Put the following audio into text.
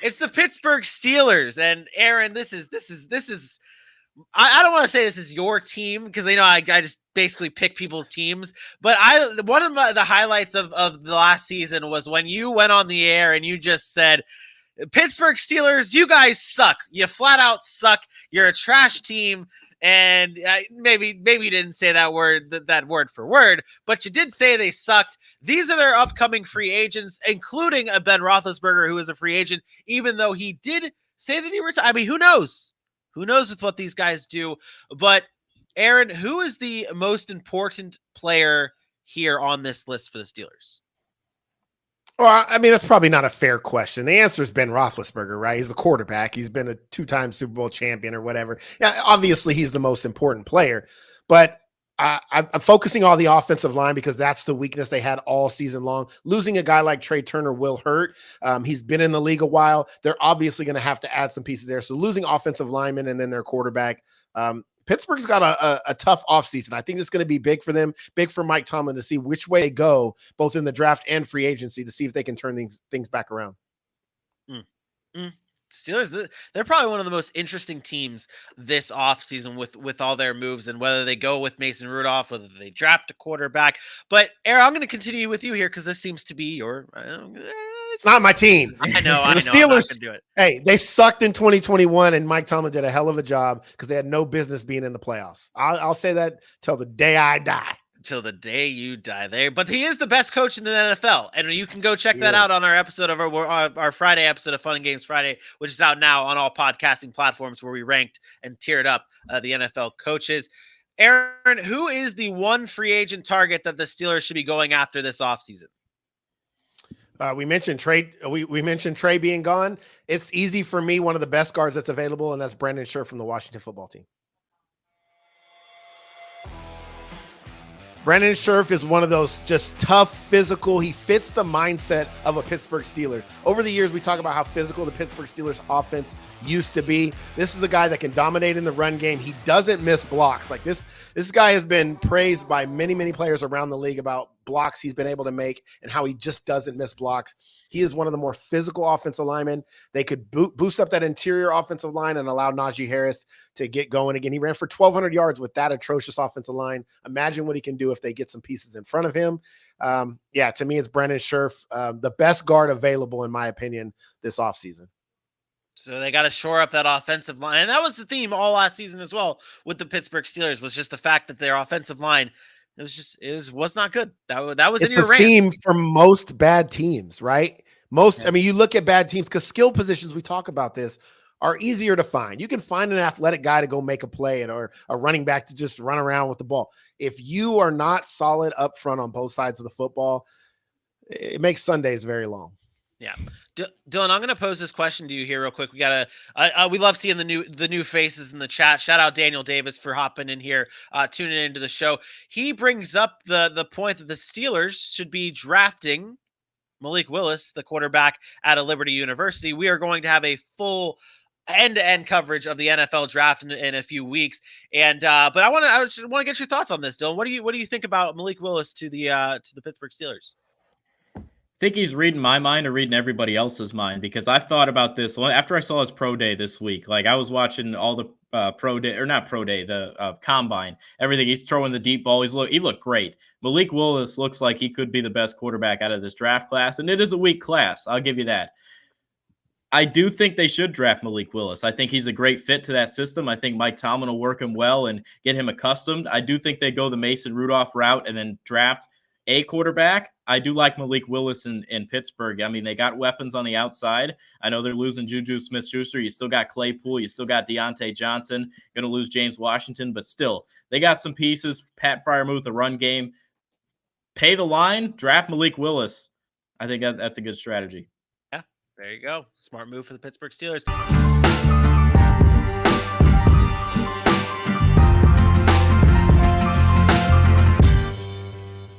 It's the Pittsburgh Steelers, and Aaron, this is. I don't want to say this is your team because I just basically pick people's teams. But one of the highlights of the last season was when you went on the air and you just said, Pittsburgh Steelers, you guys suck. You flat out suck. You're a trash team. And maybe you didn't say that word for word, but you did say they sucked. These are their upcoming free agents, including a Ben Roethlisberger, who is a free agent, even though he did say that he retired. I mean, who knows? Who knows with what these guys do? But Aaron, who is the most important player here on this list for the Steelers? Well, I mean, that's probably not a fair question. The answer is Ben Roethlisberger, right? He's the quarterback. He's been a 2-time Super Bowl champion or whatever. Yeah, obviously, he's the most important player. But I'm focusing on the offensive line because that's the weakness they had all season long. Losing a guy like Trey Turner will hurt. He's been in the league a while. They're obviously going to have to add some pieces there. So losing offensive linemen and then their quarterback, Pittsburgh's got a tough offseason. I think it's going to be big for them, big for Mike Tomlin to see which way they go, both in the draft and free agency, to see if they can turn things back around. Steelers, they're probably one of the most interesting teams this offseason with all their moves and whether they go with Mason Rudolph, whether they draft a quarterback. But, Aaron, I'm going to continue with you here because this seems to be your it's not my team. I know. The Steelers, do it. Hey, they sucked in 2021, and Mike Tomlin did a hell of a job because they had no business being in the playoffs. I'll say that till the day I die. Till the day you die there. But he is the best coach in the NFL. And you can go check that out on our episode of our Friday episode of Fun and Games Friday, which is out now on all podcasting platforms where we ranked and tiered up the NFL coaches. Aaron, who is the one free agent target that the Steelers should be going after this offseason? We mentioned Trey. We mentioned Trey being gone. It's easy for me. One of the best guards that's available, and that's Brennan Sherf from the Washington football team. Brennan Sherf is one of those just tough, physical. He fits the mindset of a Pittsburgh Steelers. Over the years, we talk about how physical the Pittsburgh Steelers offense used to be. This is a guy that can dominate in the run game. He doesn't miss blocks. Like this guy has been praised by many, many players around the league about blocks he's been able to make and how he just doesn't miss blocks. He is one of the more physical offensive linemen. They could boost up that interior offensive line and allow Najee Harris to get going again. He ran for 1,200 yards with that atrocious offensive line. Imagine what he can do if they get some pieces in front of him. To me, it's Brennan Sherf, the best guard available, in my opinion, this offseason. So they got to shore up that offensive line. And that was the theme all last season as well with the Pittsburgh Steelers, was just the fact that their offensive line was not good. That was it's in your a theme for most bad teams, right? I mean, you look at bad teams because skill positions, we talk about this, are easier to find. You can find an athletic guy to go make a play or a running back to just run around with the ball. If you are not solid up front on both sides of the football, it makes Sundays very long. Yeah. Dylan, I'm going to pose this question to you here real quick. We we love seeing the new faces in the chat. Shout out Daniel Davis for hopping in here, tuning into the show. He brings up the point that the Steelers should be drafting Malik Willis, the quarterback out of Liberty University. We are going to have a full end-to-end coverage of the NFL draft in a few weeks. And but I just want to get your thoughts on this, Dylan. What do you think about Malik Willis to the Pittsburgh Steelers? I think he's reading my mind or reading everybody else's mind, because I've thought about this after I saw his pro day this week. Like, I was watching all the the combine, everything. He's throwing the deep ball. He looked great. Malik Willis looks like he could be the best quarterback out of this draft class, and it is a weak class. I'll give you that. I do think they should draft Malik Willis. I think he's a great fit to that system. I think Mike Tomlin will work him well and get him accustomed. I do think they go the Mason Rudolph route and then draft a quarterback. I do like Malik Willis in Pittsburgh. I mean, they got weapons on the outside. I know they're losing Juju Smith-Schuster. You still got Claypool. You still got Deontay Johnson. Going to lose James Washington, but still, they got some pieces. Pat Freiermuth, the run game. Pay the line, draft Malik Willis. I think that's a good strategy. Yeah, there you go. Smart move for the Pittsburgh Steelers.